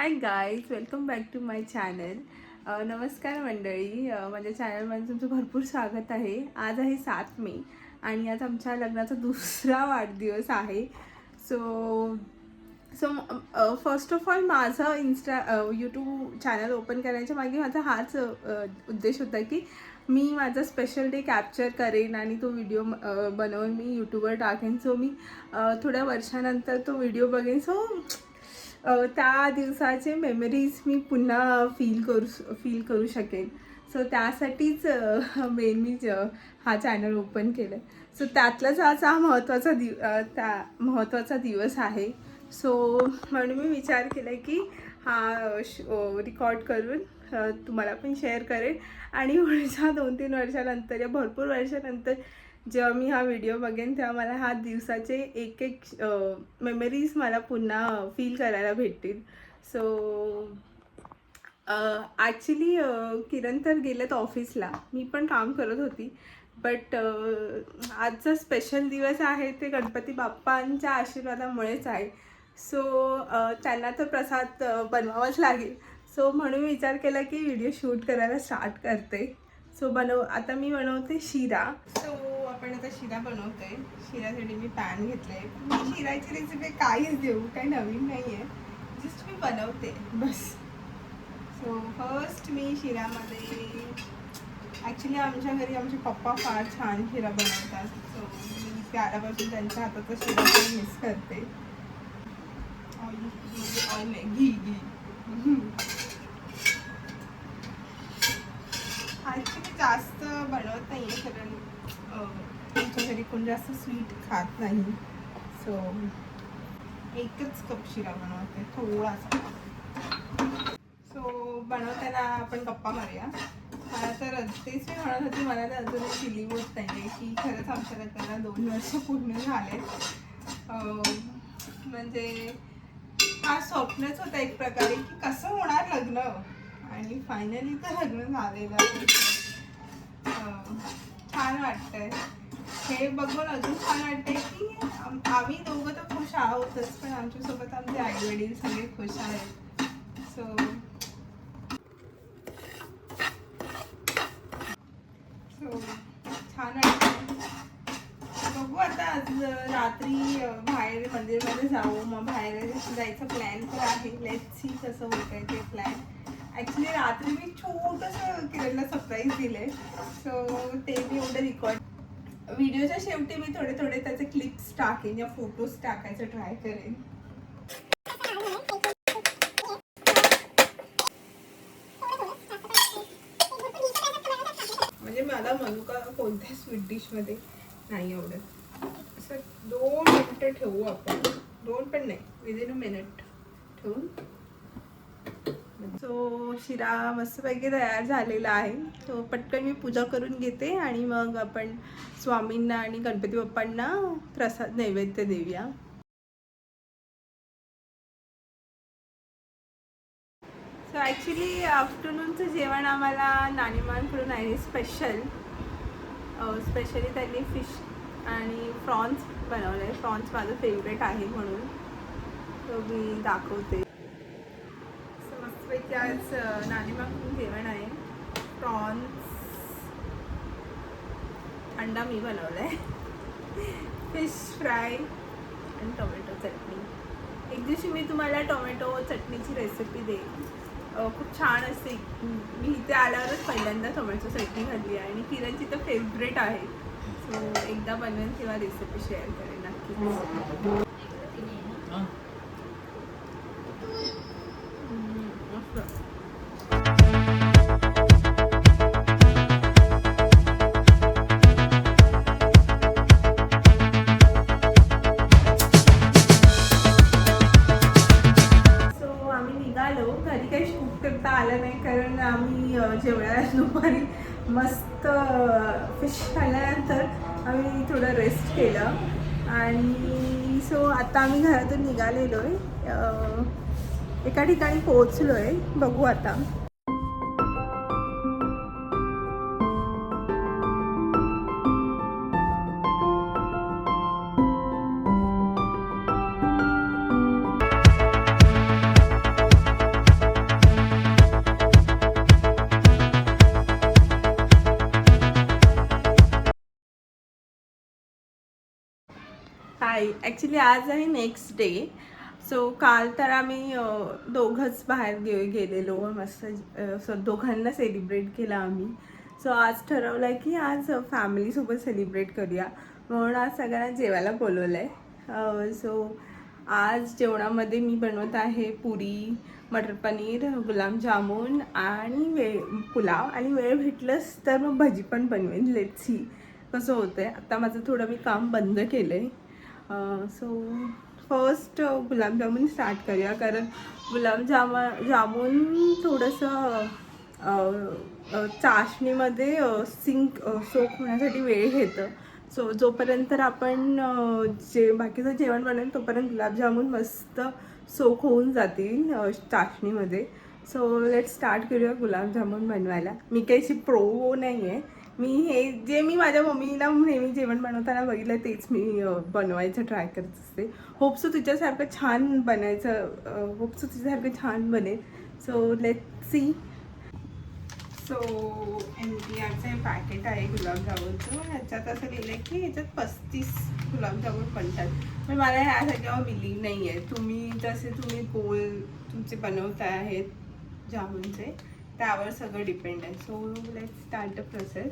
High guys, welcome back to my channel. नमस्कार मंडळी, माझ्या चॅनलमध्ये तुमचं भरपूर स्वागत आहे. आज आहे 7 मे आणि आज आमच्या लग्नाचा दुसरा वाढदिवस आहे. सो फर्स्ट ऑफ ऑल माझं यूट्यूब चॅनल ओपन करण्याच्या मागे माझा हाच उद्देश होता की मी माझा स्पेशल डे कॅप्चर करेन आणि तो व्हिडिओ बनवून मी यूट्यूबवर टाकेन. सो मी थोड्या वर्षानंतर तो व्हिडिओ बघेन. सो त्या दिवसाचे मेमरीज मी पुन्हा फील करू शकेन. सो त्यासाठीच मेन मी हा चॅनल ओपन केलं आहे. सो त्यातलाच आज हा महत्त्वाचा दिवस आहे. सो म्हणून मी विचार केला की हा रेकॉर्ड करून तुम्हाला पण शेअर करेन आणि पुढच्या 2-3 वर्षानंतर या भरपूर वर्षानंतर जेव्हा मी हा व्हिडिओ बघेन तेव्हा मला ह्या दिवसाचे एक मेमरीज मला पुन्हा फील करायला भेटतील. सो ॲक्च्युली किरण तर गेलेत ऑफिसला, मी पण काम करत होती. बट आजचा स्पेशल दिवस आहे ते गणपती बाप्पांच्या आशीर्वादामुळेच आहे. सो त्यांना तर प्रसाद बनवावाच लागेल. सो म्हणून विचार केला की व्हिडिओ शूट करायला स्टार्ट करते. सो आता मी बनवते शिरा. सो आपण आता शिरा बनवतोय. शिऱ्यासाठी मी पॅन घेतलंय. मी शिराची रेसिपी काहीच देऊ, काही नवीन नाही आहे, जस्ट मी बनवते बस. सो फर्स्ट मी शिऱ्यामध्ये ॲक्च्युली आमच्या घरी आमचे पप्पा फार छान शिरा बनवतात. सो मी त्यापासून त्यांच्या हाताचा शिरा मिस करते. ऑइल नाही, घी. ॲक्च्युली जास्त बनवत नाही आहे कारण आमच्या घरी कोण जास्त स्वीट खात नाही. सो एकच कप शिरा बनवते, थोडासा. सो बनवताना आपण गप्पा मारूया. मला तर तेच मी म्हणत होती, मला तर अजून फिलिंग होत नाही आहे की खरंच आमच्या लग्नाला 2 वर्ष पूर्ण झाले. म्हणजे हा स्वप्नच होता एक प्रकारे की कसं होणार लग्न, आणि फायनली तर लग्न झालेलं आहे. छान वाटतंय हे बघून. अजून छान वाटतंय की आम्ही दोघं तर खुश आहोतच, पण आमच्यासोबत आमचे आईवडील सगळे खुश आहेत. सो छान वाटतं. बघू आता आज रात्री बाहेर मंदिरमध्ये जाऊ, मग बाहेर जायचा प्लॅन तर आहे. लेट्स सी कसं होत आहे ते प्लॅन. ॲक्च्युली रात्री मी छोटंसं किरणला सरप्राईज दिलं आहे. सो ते मी एवढं रेकॉर्ड व्हिडिओच्या शेवटी मी थोडे त्याचे क्लिप्स टाकेन या फोटोज टाकायचं ट्राय करेन. म्हणजे मला मनुका कोणत्या स्वीट डिशमध्ये नाही आवडत. असं 2 मिनिटं ठेवू आपण, 2 पण नाही, विदिन अ मिनिट ठेवून. सो शिरा मस्तपैकी तयार झालेला आहे. तो पटकन मी पूजा करून घेते आणि मग आपण स्वामींना आणि गणपती बाप्पांना प्रसाद नैवेद्य देऊया. सो ॲक्च्युली आफ्टरनूनचं जेवण आम्हाला नानीमांकडून आहे स्पेशली त्यांनी फिश आणि प्रॉन्स बनवलं आहे. प्रॉन्स माझं फेवरेट आहे म्हणून तो मी दाखवते. मस्तपैकी आज नानीमाकडून जेवण आहे. प्रॉन्स, अंडा मी बनवला आहे, फिश फ्राय आणि टोमॅटो चटणी. एक दिवशी मी तुम्हाला टोमॅटो चटणीची रेसिपी देईन, खूप छान असते. मी इथे आल्यावरच पहिल्यांदा टोमॅटो चटणी खाल्ली आहे आणि किरणची तर फेवरेट आहे. सो एकदा बनवेन किंवा रेसिपी शेअर करेन नक्की. घरी काही शूट करता आलं नाही कारण आम्ही जेवढ्या दुपारी मस्त फिश खाल्ल्यानंतर आम्ही थोडं रेस्ट केलं. आणि सो आता आम्ही घरातून निघालेलो आहे, एका ठिकाणी पोहोचलो आहे. बघू आता. नाही, ॲक्च्युली आज आहे नेक्स्ट डे. सो काल तर आम्ही दोघंच बाहेर गेलेलो मस्त, दोघांना सेलिब्रेट केलं आम्ही. सो आज ठरवलं आहे की आज फॅमिलीसोबत सेलिब्रेट करूया, म्हणून आज सगळ्यांना जेवायला बोलवलं आहे. सो आज जेवणामध्ये मी बनवत आहे पुरी, मटर पनीर, गुलाबजामुन आणि पुलाव, आणि वेळ भेटलंच तर मग भजी पण बनवेन. लेट्स सी कसं होतं आहे. आता माझं थोडं मी काम बंद केलं आहे. सो फर्स्ट गुलाबजामुन स्टार्ट करूया, कारण जामून थोडंसं चाशणीमध्ये सोक होण्यासाठी वेळ घेतं. सो जोपर्यंत आपण बाकीचं जेवण बनवेल तोपर्यंत गुलाबजामुन मस्त सोक होऊन जातील चाशणीमध्ये. सो लेट स्टार्ट करूया गुलाबजामुन बनवायला. मी काही अशी प्रो नाही आहे. मी माझ्या मम्मीला नेहमी जेवण बनवताना बघितलं तेच मी बनवायचं ट्राय करत असते. होपसो तुझ्यासारखं छान बनेल. So let see. सो याचं हे पॅकेट आहे गुलाबजामुनचं. ह्याच्यात असं लिहिलं आहे की ह्याच्यात 35 गुलाबजामुन बनतात. पण मला ह्या सगळ्यावर बिलीव नाही आहे. तुम्ही गोल तुमचे बनवता आहेत जामुनचे, त्यावर सगळं डिपेंड आहे. So let start the process.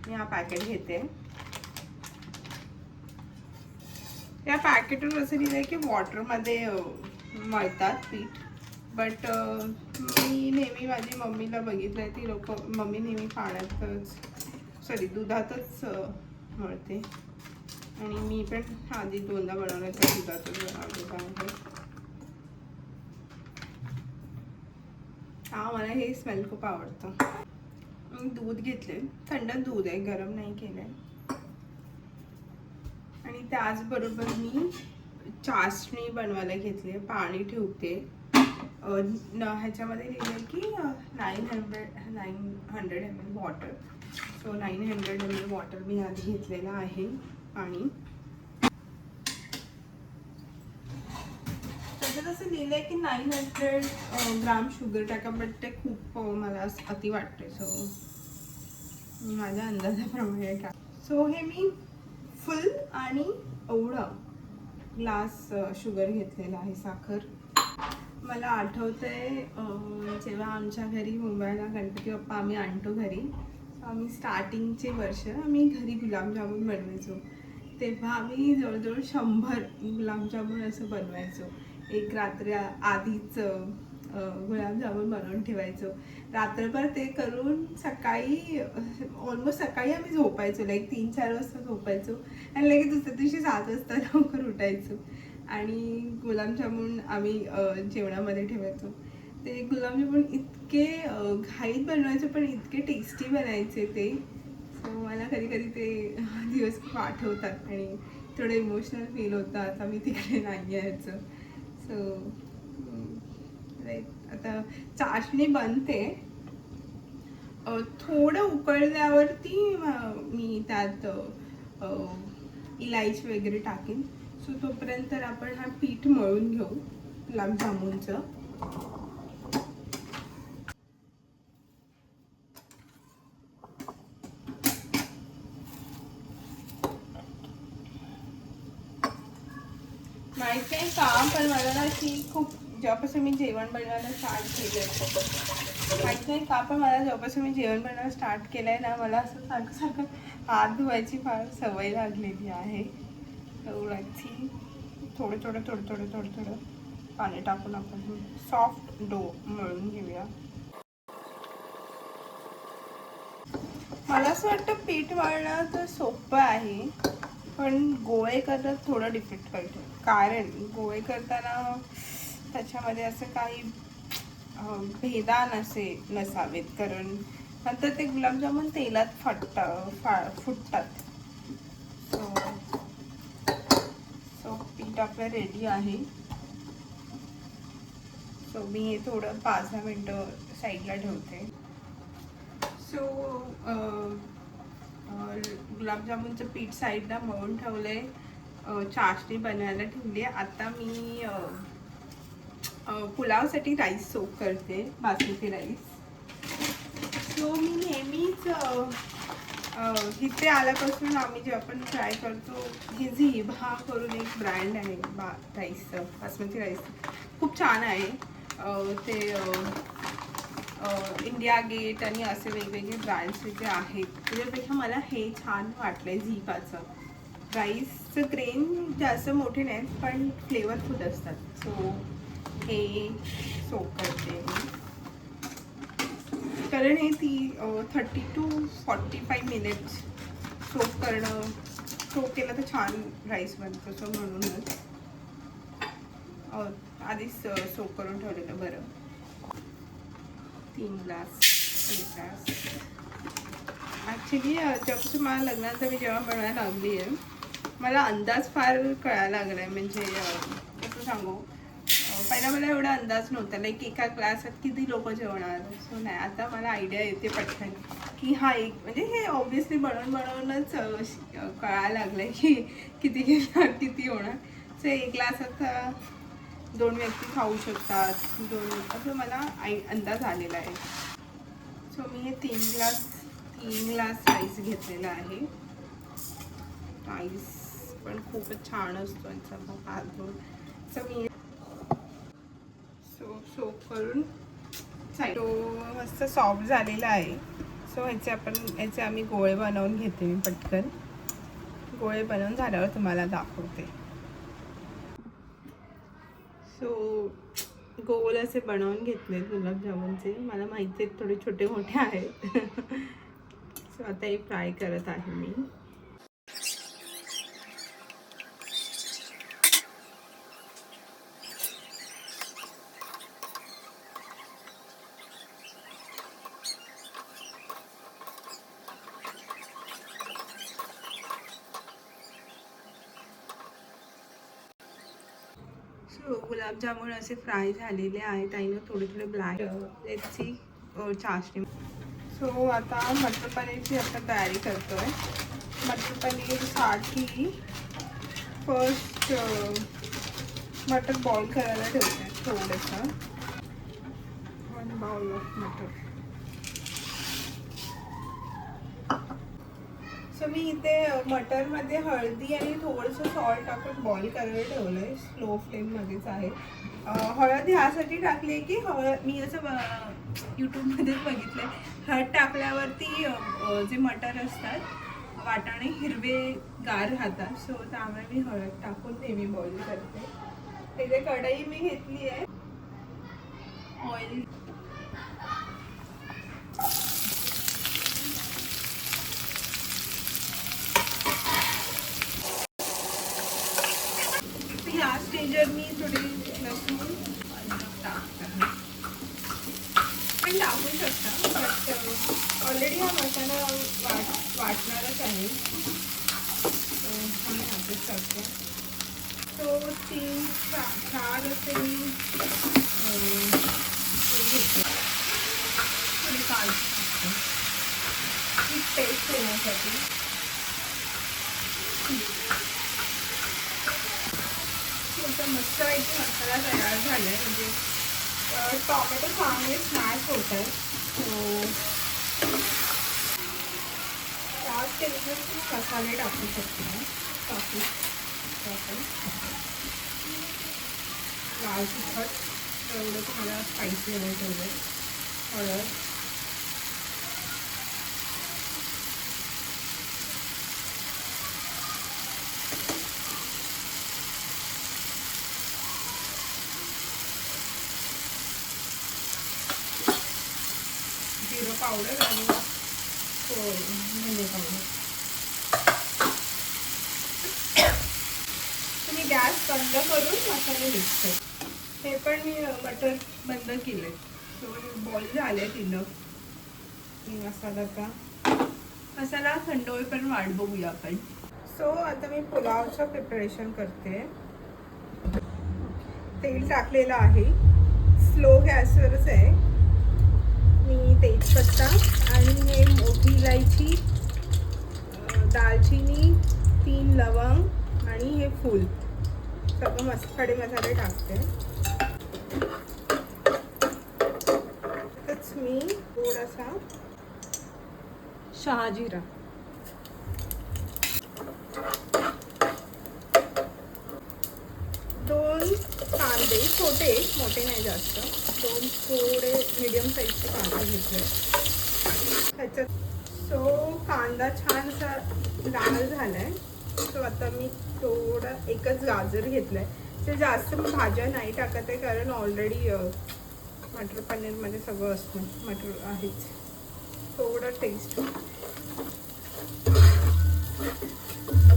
मी हा पॅकेट घेते. या पॅकेटवर असं लिहिलं आहे की वॉटरमध्ये मळतात पीठ, बट मी नेहमी माझी मम्मीला बघितलं आहे, ती मम्मी नेहमी दुधातच मळते. आणि मी पण आधी 2दा बनवलं तर दुधातच बनवलं आहे. मला हे स्मेल खूप आवडतं. मी दूध घेतले, थंड दूध आहे, गरम नाही केलं आहे. आणि त्याचबरोबर मी चाशणी बनवायला घेतली. पाणी ठेवते. ह्याच्यामध्ये लिहिलं आहे की 900 ml water. So 900 ml water मी आधी घेतलेलं आहे पाणी. तसं लिहिलं आहे की 900 ग्राम शुगर टाका, बट ते खूप मला अति वाटते. सो माझ्या अंदाजाप्रमाणे का. सो हे मी फुल आणि एवढं ग्लास शुगर घेतलेलं आहे, साखर. मला आठवतंय जेव्हा आमच्या घरी मुंबईला गणपती बाप्पा आम्ही आणतो घरी, आम्ही स्टार्टिंगचे वर्ष आम्ही घरी गुलाबजामुन बनवायचो. तेव्हा आम्ही जवळजवळ 100 गुलाबजामुन असं बनवायचो. एक रात्र आधीच गुलाबजामुन बनवून ठेवायचो. रात्रभर ते करून ऑलमोस्ट सकाळी आम्ही झोपायचो, लाईक 3-4 वाजता झोपायचो आणि लगेच दुसऱ्या दिवशी 7 वाजता लवकर उठायचो. आणि गुलाबजामुन आम्ही जेवणामध्ये ठेवायचो. ते गुलाबजामुन इतके घाईत बनवायचे पण इतके टेस्टी बनायचे ते. सो मला कधी कधी ते दिवस खूप आठवतात आणि थोडं इमोशनल फील होतं. आता मी तिकडे नाही यायचं. सो आता चाशणी बनते. थोडं उकळल्यावरती मी त्यात इलायची वगैरे टाकेन. सो तोपर्यंत आपण हा पीठ मळून घेऊ गुलाबजामुनचं. माहीत नाही का, पण मला ना की खूप जेव्हापासून मी जेवण बनवायला स्टार्ट केलंय, माहीत नाही का, पण मला जेव्हापासून मी जेवण बनवायला स्टार्ट केलंय ना, मला असं सारखं हात धुवायची फार सवय लागलेली आहे. एवढी थोडं पाणी टाकून आपण सॉफ्ट डो मळून घेऊया. मला असं वाटतं पीठ मळणं तर सोपं आहे, पण गोळे करणं थोडं डिफिकल्ट. कारण गोळे करताना त्याच्यामध्ये असं काही भेदा नसावेत, कारण नंतर ते गुलाबजामुन तेलात फुटतात. सो पीठ आपलं रेडी आहे. सो मी हे थोडं 5-10 मिनटं साईडला ठेवते. सो गुलाबजामुनचं पीठ साईडला मळून ठेवलंय. चाशणी बनवायला ठेवली. आता मी पुलावसाठी राईस सोक करते, बासमती राईस. सो मी नेहमीच इथे आल्यापासून आम्ही जे आपण ट्राय करतो हे झीब हा करून एक ब्रँड आहे राईसचं, बासमती राईस खूप छान आहे. ते इंडिया गेट आणि असे वेगवेगळे ब्रँड्स इथे आहेत. त्याच्यापेक्षा मला हे छान वाटलंय झीबाचं. राईसचं ग्रेन जास्त मोठे नाहीत पण फ्लेवरफुल असतात. सो हे सोप करते मी, कारण हे 30 to 45 मिनिट्स सोप केलं तर छान राईस बनतो. सो म्हणूनच आधीच सोप करून ठेवलेलं बरं. 3 ग्लास 1 ग्लास. ॲक्च्युली जेव्हापासून मला लग्नानंतर मी जेव्हा बनवायला लागली आहे मला अंदाज फार कळायला लागला आहे. म्हणजे कसं सांगू, पहिला मला एवढा अंदाज नव्हता लाईक एका क्लासात किती लोक जेवणार. सो नाही, आता मला आयडिया येते पटकन की हा एक म्हणजे हे ऑब्विसली बनवूनच कळायला लागलं आहे की किती घेणार किती होणार. सो 1 ग्लासात 2 व्यक्ती खाऊ शकतात, 2 असं मला अंदाज आलेला आहे. सो मी हे 3 ग्लास राईस घेतलेला आहे. राईस पण खूपच छान असतो याचा तांदूळ. सो मी सोप करून तो मस्त सॉफ्ट झालेला आहे. सो याचे आम्ही गोळे बनवून घेते. मी पटकन गोळे बनवून झाल्यावर तुम्हाला दाखवते. सो गोल असे बनवून घेतले गुलाबजामुनचे. मला माहिती आहेत थोडे छोटे मोठे आहेत. सो आता हे फ्राय करत आहे मी. सो गुलाबजामुन असे फ्राय झालेले आहेत. आईनं थोडे ब्लॅक याची चाशणी. सो आता मटर पनीरची आपण तयारी करतोय. मटर पनीरसाठी फर्स्ट मटर बॉईल करायला ठेवते थोडंसं. 1 बाउल ऑफ मटर. सो मी इथे मटरमध्ये हळदी आणि थोडंसं सॉल्ट टाकून बॉईल करायला ठेवलं आहे. स्लो फ्लेममध्येच आहे. हळद ह्यासाठी टाकली आहे की मी असं यूट्यूबमध्येच बघितलं आहे, हळद टाकल्यावरती जे मटर असतात वाटाणे हिरवे गार राहतात. सो त्यामुळे मी हळद टाकून नेहमी बॉईल करते. इथे कढई मी घेतली आहे. ऑइल या स्टेजवर मी थोडी लसूण टाकते. पण टाकू शकता बट ऑलरेडी हा मसाला वाटणारच आहे. आम्ही हातच टाकतो. तो 3-4 असे मी घेतो. थोडी काळजी टाकतो ही पेस्ट होण्यासाठी. मस्तपैकी मसाला तयार झाला आहे. म्हणजे टोमॅटो चांगले स्मॅश होत आहेत. सो त्या स्टेजवर मसाले टाकू शकतो. लाल तिखट एवढं तुम्हाला स्पायसी हवं तेवढं. हळद, जिरं पावडर आणि धने पावडर. तुम्ही गॅस बंद करून मसाले मिक्स करा. हे पण मी मटर बंद केले. सो बॉईल झाले तिनं. मसाला थंड होईपर्यंत वाट बघूया आपण. सो आता मी पुलावचं प्रिपरेशन करते. तेल टाकलेलं आहे. स्लो गॅसवरच आहे. मी तेजपत्ता आणि हे मोठी इलायची, दालचिनी, 3 लवंग आणि हे फूल सगळं खडे मसाले टाकते. मी थोडासा शहाजिरा कांदे छोटे, मोठे नाही जास्त, 2 थोडे मीडियम साईजचे कांदे घेतले त्याच्यात. सो कांदा छान असा लाल झालाय. सो आता मी थोडं एकच गाजर घेतलंय. ते जास्त मी भाज्या नाही टाकत आहे कारण ऑलरेडी मटर पनीरमध्ये सगळं असतं, मटर आहेच. थोडं टेस्ट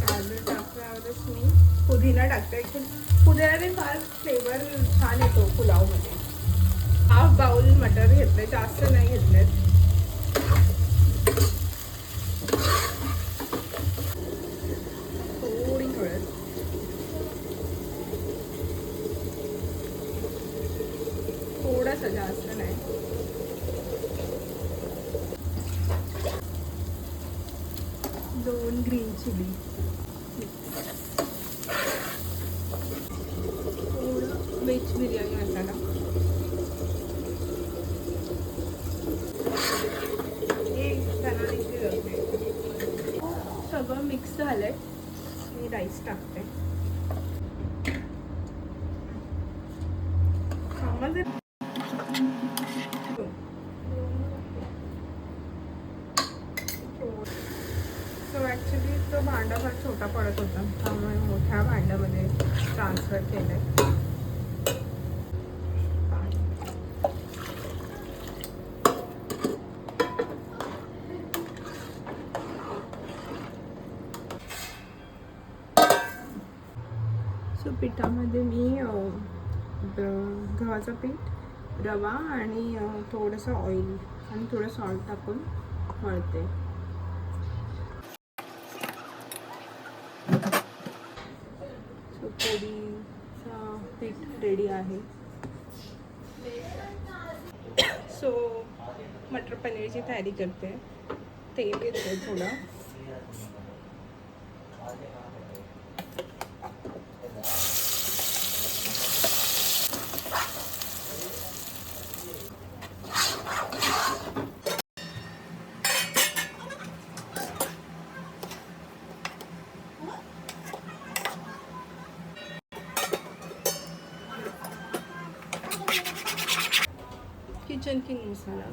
गाजर टाकल्यावरच मी पुदिना टाकते. पुदिनाने फार फ्लेवर छान येतो पुलावमध्ये. हाफ बाउल मटर घेतले, जास्त नाही घेतलेत. थोडी हळद, थोडासा, जास्त नाही. दोन ग्रीन चिली, थोडं व्हेज बिर्याणी मसाला, एक धनाची रसते. सगळं मिक्स झालंय. मी राईस टाकते. सो ॲक्च्युली तो भांडा फार छोटा पडत होता, त्यामुळे मोठ्या भांड्यामध्ये ट्रान्सफर केलंय. सो पिठामध्ये मी गव्हाचं पीठ, रवा आणि थोडंसं ऑइल आणि थोडं सॉल्ट टाकून मळते. सो पोळीचा पीठ रेडी आहे. सो मटर पनीरची तयारी करते. तेल येते थोडं. किचन किंग मसाला,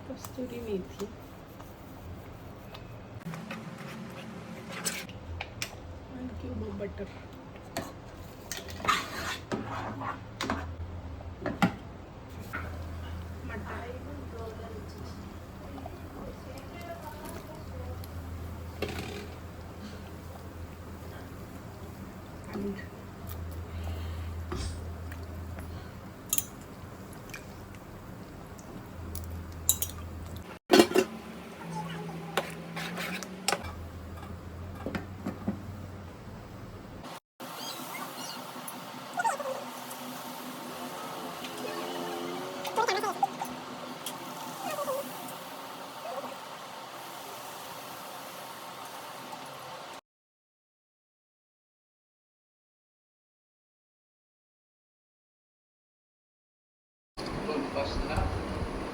कस्तुरी मेथी, आणि क्यूब बटर.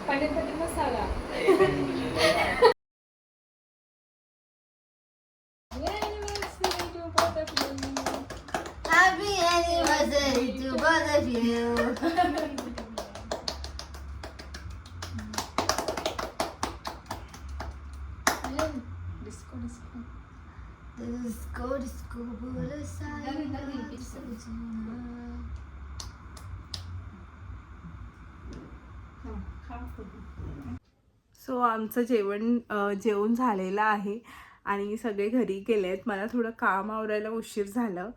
पाण्यासाठी मसाला. Happy anniversary to both of you. Disco disco Disco, disco, बोलो सारी खा. सो आमचं जेवण झालेलं आहे आणि सगळे घरी गेले आहेत. मला थोडं काम आवरायला उशीर झालं.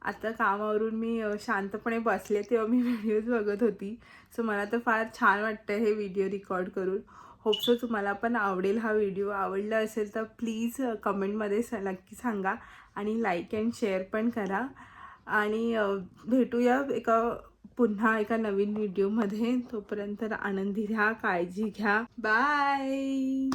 आता कामावरून मी शांतपणे बसले तेव्हा मी व्हिडिओज बघत होती. सो मला तर फार छान वाटतं हे व्हिडिओ रेकॉर्ड करून. होप सो तुम्हाला पण आवडेल हा व्हिडिओ. आवडला असेल तर प्लीज कमेंटमध्ये नक्की सांगा आणि लाईक अँड शेअर पण करा. आणि भेटूया पुन्हा एका नवीन व्हिडिओमध्ये. तोपर्यंत आनंदी राहा, काळजी घ्या. बाय.